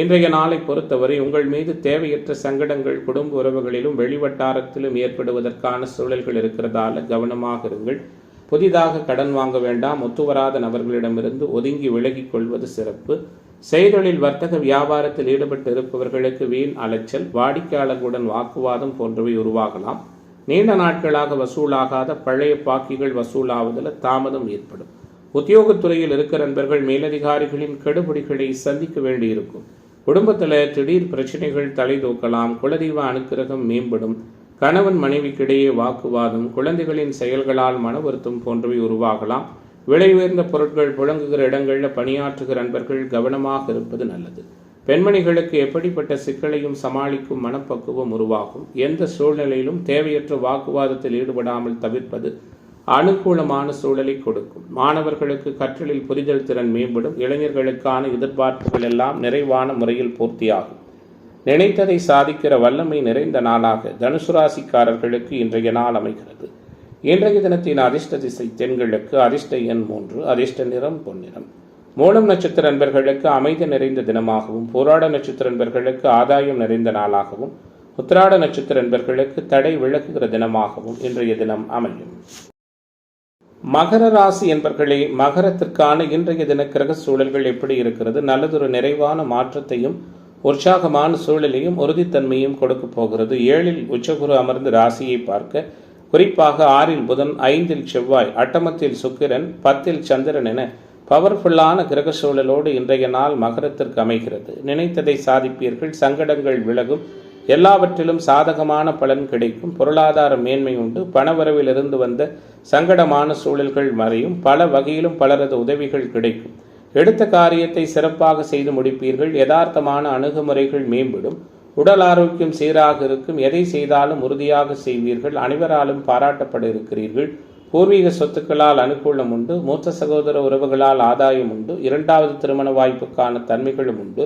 இன்றைய நாளை பொறுத்தவரை உங்கள் மீது தேவையற்ற சங்கடங்கள் குடும்ப உறவுகளிலும் வெளிவட்டாரத்திலும் ஏற்படுவதற்கான சூழல்கள் இருக்கிறதால கவனமாக இருங்கள். புதிதாக கடன் வாங்க வேண்டாம். ஒத்துவராத நபர்களிடமிருந்து ஒதுங்கி விலகிக் கொள்வது சிறப்பு. செய்தொழில் வர்த்தக வியாபாரத்தில் ஈடுபட்டு இருப்பவர்களுக்கு வீண் அலைச்சல், வாடிக்கையாளர்களுடன் வாக்குவாதம் போன்றவை உருவாகலாம். நீண்ட நாட்களாக வசூலாகாத பழைய பாக்கிகள் வசூலாவதில் தாமதம் ஏற்படும். உத்தியோகத்துறையில் இருக்கிற நண்பர்கள் மேலதிகாரிகளின் கெடுபிடிகளை சந்திக்க வேண்டியிருக்கும். குடும்பத்தில் திடீர் பிரச்சனைகள் தலை தூக்கலாம். குலதெய்வ அனுக்கிரகம் மேம்படும். கணவன் மனைவிக்கிடையே வாக்குவாதம், குழந்தைகளின் செயல்களால் மன வருத்தம் போன்றவை உருவாகலாம். விலை உயர்ந்த பொருட்கள் புழங்குகிற இடங்களில் பணியாற்றுகிற நண்பர்கள் கவனமாக இருப்பது நல்லது. பெண்மணிகளுக்கு எப்படிப்பட்ட சிக்கலையும் சமாளிக்கும் மனப்பக்குவம் உருவாகும். எந்த சூழ்நிலையிலும் தேவையற்ற வாக்குவாதத்தில் ஈடுபடாமல் தவிர்ப்பது அனுகூலமான சூழலை கொடுக்கும். மாணவர்களுக்கு கற்றலில் புரிதல் திறன் மேம்படும். இளைஞர்களுக்கான எதிர்பார்ப்புகள் எல்லாம் நிறைவான முறையில் பூர்த்தியாகும். நினைத்ததை சாதிக்கிற வல்லமை நிறைந்த நாளாக தனுசு ராசிக்காரர்களுக்கு இன்றைய நாள் அமைகிறது. இன்றைய தினத்தின் அதிர்ஷ்ட திசை தென்கிழக்கு. அதிர்ஷ்ட எண் 3. அதிர்ஷ்ட நிறம் பொன்னிறம். மூலம் நட்சத்திர நண்பர்களுக்கு அமைதி நிறைந்த தினமாகவும், போராட நட்சத்திர நண்பர்களுக்கு ஆதாயம் நிறைந்த நாளாகவும், உத்திராட நட்சத்திர நண்பர்களுக்கு தடை விலகுகிற தினமாகவும் இன்றைய தினம் அமையும். மகர ராசி என்பர்களே, மகரத்திற்கான இன்றைய தின கிரக சூழல்கள் எப்படி இருக்கிறது? நல்லதொரு நிறைவான மாற்றத்தையும் உற்சாகமான சூழலையும் உறுதித்தன்மையும் கொடுக்க போகிறது. 7 உச்சகுரு அமர்ந்து ராசியை பார்க்க, குறிப்பாக 6 புதன், 5 செவ்வாய், அட்டமத்தில் சுக்கிரன், 10 சந்திரன் என பவர்ஃபுல்லான கிரக சூழலோடு இன்றைய நாள் மகரத்திற்கு அமைகிறது. நினைத்ததை சாதிப்பீர்கள். சங்கடங்கள் விலகும். எல்லாவற்றிலும் சாதகமான பலன் கிடைக்கும். பொருளாதார மேன்மை உண்டு. பணவரவிலிருந்து வந்த சங்கடமான சூழல்கள் மறையும். பல வகையிலும் பலரது உதவிகள் கிடைக்கும். எடுத்த காரியத்தை சிறப்பாக செய்து முடிப்பீர்கள். யதார்த்தமான அணுகுமுறைகள் மேம்படும். உடல் ஆரோக்கியம் சீராக இருக்கும். எதை செய்தாலும் உறுதியாக செய்வீர்கள். அனைவராலும் பாராட்டப்பட இருக்கிறீர்கள். பூர்வீக சொத்துக்களால் அனுகூலம் உண்டு. மூத்த சகோதர உறவுகளால் ஆதாயம் உண்டு. இரண்டாவது திருமண வாய்ப்புக்கான தன்மைகளும் உண்டு.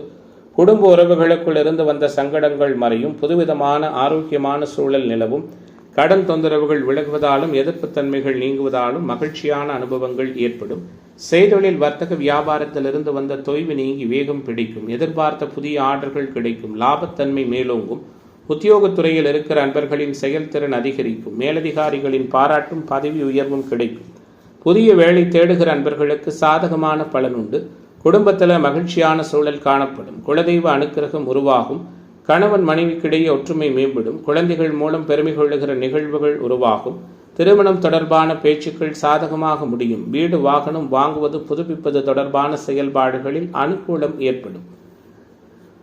குடும்ப உறவுகளுக்குள் இருந்து வந்த சங்கடங்கள் மறையும். புதுவிதமான ஆரோக்கியமான சூழல் நிலவும். கடன் தொந்தரவுகள் விலகுவதாலும் எதிர்ப்புத்தன்மைகள் நீங்குவதாலும் மகிழ்ச்சியான அனுபவங்கள் ஏற்படும். செய்தொழில் வர்த்தக வியாபாரத்திலிருந்து வந்த தொய்வு நீங்கி வேகம் பிடிக்கும். எதிர்பார்த்த புதிய ஆர்டர்கள் கிடைக்கும். லாபத்தன்மை மேலோங்கும். உத்தியோகத்துறையில் இருக்கிற அன்பர்களின் செயல்திறன் அதிகரிக்கும். மேலதிகாரிகளின் பாராட்டும் பதவி உயர்வும் கிடைக்கும். புதிய வேலை தேடுகிற அன்பர்களுக்கு சாதகமான பலன் உண்டு. குடும்பத்தில் மகிழ்ச்சியான சூழல் காணப்படும். குலதெய்வ அனுக்கிரகம் உருவாகும். கணவன் மனைவிக்கிடையே ஒற்றுமை மேம்படும். குழந்தைகள் மூலம் பெருமை கொள்ளுகிற நிகழ்வுகள் உருவாகும். திருமணம் தொடர்பான பேச்சுக்கள் சாதகமாக முடியும். வீடு வாகனம் வாங்குவது புதுப்பிப்பது தொடர்பான செயல்பாடுகளில் அனுகூலம் ஏற்படும்.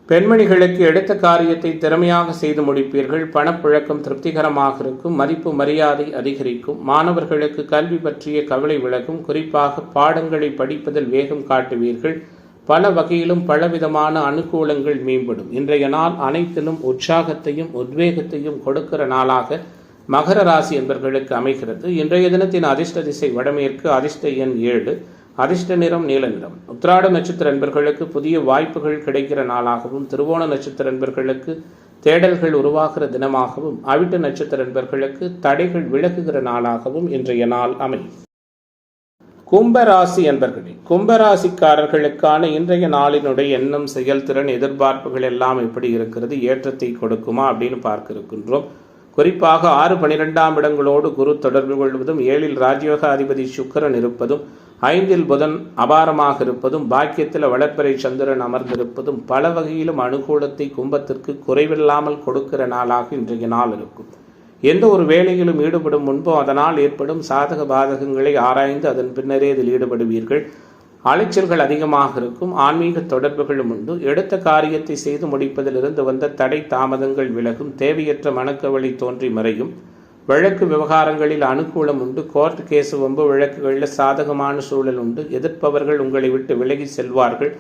பெண்மணிகளுக்கு எடுத்த காரியத்தை திறமையாக செய்து முடிப்பீர்கள். பணப்புழக்கம் திருப்திகரமாக இருக்கும். மதிப்பு மரியாதை அதிகரிக்கும். மாணவர்களுக்கு கல்வி பற்றிய கவலை விலகும். குறிப்பாக பாடங்களை படிப்பதில் வேகம் காட்டுவீர்கள். பல வகையிலும் பலவிதமான அனுகூலங்கள் மேம்படும். இன்றைய நாள் அனைத்திலும் உற்சாகத்தையும் உத்வேகத்தையும் கொடுக்கிற நாளாக மகர ராசி என்பவர்களுக்கு அமைகிறது. இன்றைய தினத்தின் அதிர்ஷ்ட திசை வடமேற்கு. அதிர்ஷ்ட எண் 7. அதிர்ஷ்ட நிறம் நீல நிறம். உத்திராட நட்சத்திர அன்பர்களுக்கு புதிய வாய்ப்புகள் கிடைக்கிற நாளாகவும், திருவோண நட்சத்திர அன்பர்களுக்கு தேடல்கள் உருவாகிற தினமாகவும், அவிட்ட நட்சத்திர அன்பர்களுக்கு தடைகள் விலகுகிற நாளாகவும் இன்றைய நாள் அமையும். கும்பராசி அன்பர்களே, கும்பராசிக்காரர்களுக்கான இன்றைய நாளினுடைய எண்ணம், செயல்திறன், எதிர்பார்ப்புகள் எல்லாம் எப்படி இருக்கிறது? ஏற்றத்தை கொடுக்குமா அப்படின்னு பார்க்க இருக்கின்றோம். குறிப்பாக 6, 12ஆம் இடங்களோடு குரு தொடர்பு கொள்வதும், 7இல் ராஜயோக அதிபதி சுக்கிரன் இருப்பதும், 5இல் புதன் அபாரமாக இருப்பதும், பாக்கியத்தில் வளர்ப்பிறை சந்திரன் அமர்ந்திருப்பதும் பல வகையிலும் அனுகூலத்தை கும்பத்திற்கு குறைவில்லாமல் கொடுக்கிற நாளாக இன்றைய நாள் இருக்கும். எந்த ஒரு வேலையிலும் ஈடுபடும் முன்போ அதனால் ஏற்படும் சாதக பாதகங்களை ஆராய்ந்து அதன் பின்னரே இதில் ஈடுபடுவீர்கள். அலைச்சல்கள் அதிகமாக இருக்கும். ஆன்மீக தொடர்புகளும் உண்டு. எடுத்த காரியத்தை செய்து முடிப்பதிலிருந்து வந்த தடை தாமதங்கள் விலகும். தேவையற்ற மனக்கவலை தோன்றி மறையும். வழக்கு விவகாரங்களில் அனுகூலம் உண்டு. கோர்ட் கேஸ் வம்பு வழக்குகளில் சாதகமான சூழல் உண்டு. எதிர்ப்பவர்கள் உங்களை விட்டு விலகி செல்வார்கள்.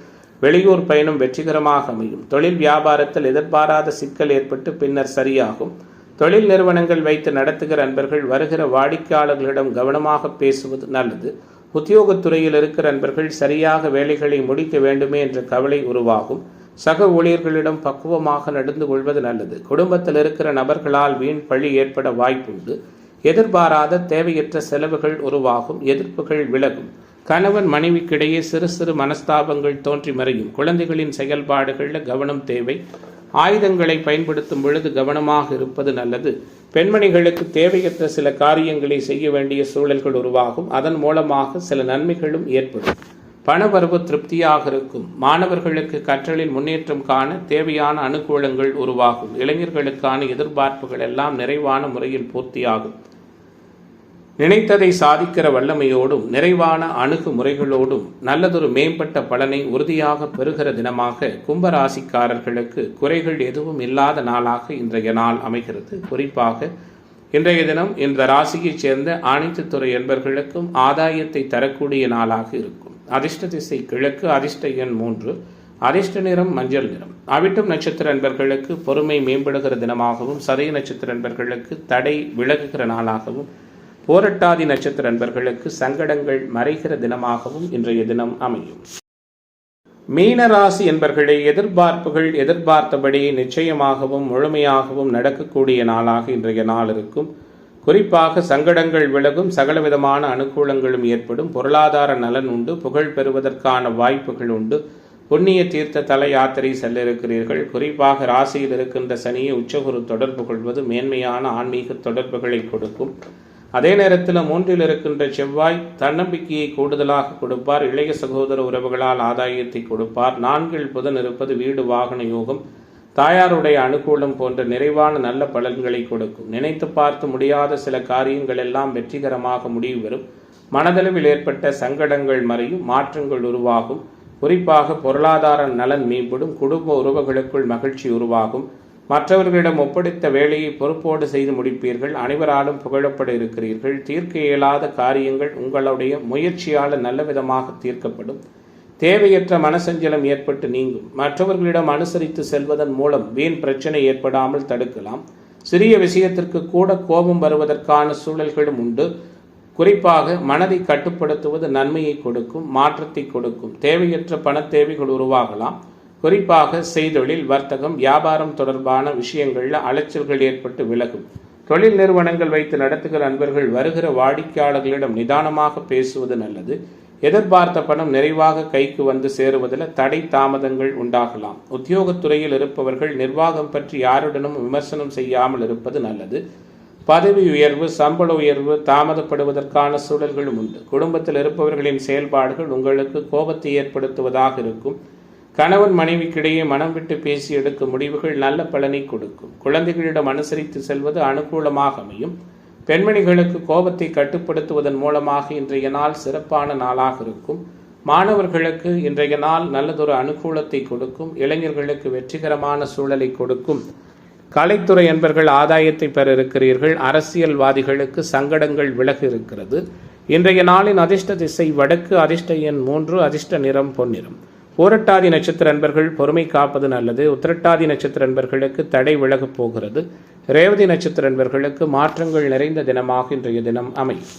வெளியூர் பயணம் வெற்றிகரமாக அமையும். தொழில் வியாபாரத்தில் எதிர்பாராத சிக்கல் ஏற்பட்டு பின்னர் சரியாகும். தொழில் நிறுவனங்கள் வைத்து நடத்துகிற அன்பர்கள் வருகிற வாடிக்கையாளர்களிடம் கவனமாக பேசுவது நல்லது. உத்தியோகத்துறையில் இருக்கிற அன்பர்கள் சரியாக வேலைகளை முடிக்க வேண்டுமே என்ற கவலை உருவாகும். சக ஊழியர்களிடம் பக்குவமாக நடந்து கொள்வது நல்லது. குடும்பத்தில் இருக்கிற நபர்களால் வீண் பழி ஏற்பட வாய்ப்புண்டு. எதிர்பாராத தேவையற்ற செலவுகள் உருவாகும். எதிர்ப்புகள் விலகும். கணவன் மனைவிக்கிடையே சிறு சிறு மனஸ்தாபங்கள் தோன்றி மறையும். குழந்தைகளின் செயல்பாடுகளில் கவனம் தேவை. ஆயுதங்களை பயன்படுத்தும் பொழுது கவனமாக இருப்பது நல்லது. பெண்மணிகளுக்கு தேவையற்ற சில காரியங்களை செய்ய வேண்டிய சூழல்கள் உருவாகும். அதன் மூலமாக சில நன்மைகளும் ஏற்படும். பணவரவு திருப்தியாக இருக்கும். மாணவர்களுக்கு கற்றலில் முன்னேற்றம் காண தேவையான அனுகூலங்கள் உருவாகும். இளைஞர்களுக்கான எதிர்பார்ப்புகள் எல்லாம் நிறைவான முறையில் பூர்த்தியாகும். நினைத்ததை சாதிக்கிற வல்லமையோடும் நிறைவான அணுகுமுறைகளோடும் நல்லதொரு மேம்பட்ட பலனை உறுதியாக பெறுகிற தினமாக கும்பராசிக்காரர்களுக்கு குறைகள் எதுவும் இல்லாத நாளாக இன்றைய நாள் அமைகிறது. குறிப்பாக இன்றைய தினம் இந்த ராசியைச் சேர்ந்த அனைத்து துறை என்பர்களுக்கும் ஆதாயத்தை தரக்கூடிய நாளாக இருக்கும். அதிர்ஷ்ட திசை கிழக்கு. அதிர்ஷ்ட எண் 3. அதிர்ஷ்ட நிறம் மஞ்சள் நிறம். அவிட்டம் நட்சத்திர அன்பர்களுக்கு பொறுமை மேம்படுகிற தினமாகவும், சதய நட்சத்திர அன்பர்களுக்கு தடை விலகுகிற நாளாகவும், போரட்டாதி நட்சத்திர அன்பர்களுக்கு சங்கடங்கள் மறைகிற தினமாகவும் இன்றைய தினம் அமையும். மீனராசி என்பர்களே, எதிர்பார்ப்புகள் எதிர்பார்த்தபடி நிச்சயமாகவும் முழுமையாகவும் நடக்கக்கூடிய நாளாக இன்றைய நாள் இருக்கும். குறிப்பாக சங்கடங்கள் விலகும். சகலவிதமான அனுகூலங்களும் ஏற்படும். பொருளாதார நலன் உண்டு. புகழ் பெறுவதற்கான வாய்ப்புகள் உண்டு. புண்ணிய தீர்த்த தல யாத்திரை செல்ல இருக்கிறீர்கள். குறிப்பாக ராசியில் இருக்கின்ற சனியை உச்சகுரு தொடர்பு கொள்வது மேன்மையான ஆன்மீக தொடர்புகளை கொடுக்கும். அதே நேரத்தில் 3இல் இருக்கின்ற செவ்வாய் தன்னம்பிக்கையை கூடுதலாக கொடுப்பார். இளைய சகோதர உறவுகளால் ஆதாயத்தை கொடுப்பார். 4இல் புதன் இருப்பது வீடு வாகன யோகம், தாயாருடைய அனுகூலம் போன்ற நிறைவான நல்ல பலன்களை கொடுக்கும். நினைத்து பார்த்து முடியாத சில காரியங்கள் எல்லாம் வெற்றிகரமாக முடிவு பெறும். மனதளவில் ஏற்பட்ட சங்கடங்கள் மறையும். மாற்றங்கள் உருவாகும். குறிப்பாக பொருளாதார நலன் மேம்படும். குடும்ப உறவுகளுக்குள் மகிழ்ச்சி உருவாகும். மற்றவர்களிடம் ஒப்படைத்த வேலையை பொறுப்போடு செய்து முடிப்பீர்கள். அனைவராலும் புகழப்பட இருக்கிறீர்கள். தீர்க்க இயலாத காரியங்கள் உங்களுடைய முயற்சியால் நல்ல விதமாக தீர்க்கப்படும். தேவையற்ற மனசஞ்சலம் ஏற்பட்டு நீங்கும். மற்றவர்களிடம் அனுசரித்து செல்வதன் மூலம் வீண் பிரச்சனை ஏற்படாமல் தடுக்கலாம். சிறிய விஷயத்திற்கு கூட கோபம் வருவதற்கான சூழல்களும் உண்டு. குறிப்பாக மனதை கட்டுப்படுத்துவது நன்மையை கொடுக்கும், மாற்றத்தை கொடுக்கும். தேவையற்ற பண தேவைகள் உருவாகலாம். குறிப்பாக செய்தொழில், வர்த்தகம், வியாபாரம் தொடர்பான விஷயங்களில் அலைச்சல்கள் ஏற்பட்டு விலகும். தொழில் நிறுவனங்கள் வைத்து நடத்துகிற அன்பர்கள் வருகிற வாடிக்கையாளர்களிடம் நிதானமாக பேசுவது நல்லது. எதிர்பார்த்த பணம் நிறைவாக கைக்கு வந்து சேருவதில் தடை தாமதங்கள் உண்டாகலாம். உத்தியோகத்துறையில் இருப்பவர்கள் நிர்வாகம் பற்றி யாருடனும் விமர்சனம் செய்யாமல் இருப்பது நல்லது. பதவி உயர்வு, சம்பள உயர்வு தாமதப்படுவதற்கான சூழல்களும் உண்டு. குடும்பத்தில் இருப்பவர்களின் செயல்பாடுகள் உங்களுக்கு கோபத்தை ஏற்படுத்துவதாக இருக்கும். கணவன் மனைவிக்கிடையே மனம் விட்டு பேசி எடுக்கும் முடிவுகள் நல்ல பலனை கொடுக்கும். குழந்தைகளிடம் அனுசரித்து செல்வது அனுகூலமாக அமையும். பெண்மணிகளுக்கு கோபத்தை கட்டுப்படுத்துவதன் மூலமாக இன்றைய நாள் சிறப்பான நாளாக இருக்கும். மாணவர்களுக்கு இன்றைய நாள் நல்லதொரு அனுகூலத்தை கொடுக்கும். இளைஞர்களுக்கு வெற்றிகரமான சூழலை கொடுக்கும். கலைத்துறை என்பர்கள் ஆதாயத்தை பெற இருக்கிறீர்கள். அரசியல்வாதிகளுக்கு சங்கடங்கள் விலக இருக்கிறது. இன்றைய நாளின் அதிர்ஷ்ட திசை வடக்கு, அதிர்ஷ்ட எண் 3, அதிர்ஷ்ட நிறம் பொன்னிறம். பூரட்டாதி நட்சத்திர அன்பர்கள் பொறுமை காப்பது நல்லது. உத்திரட்டாதி நட்சத்திர அன்பர்களுக்கு தடை விலகப் போகிறது. ரேவதி நட்சத்திர அன்பர்களுக்கு மாற்றங்கள் நிறைந்த தினமாக இன்றைய தினம் அமையும்.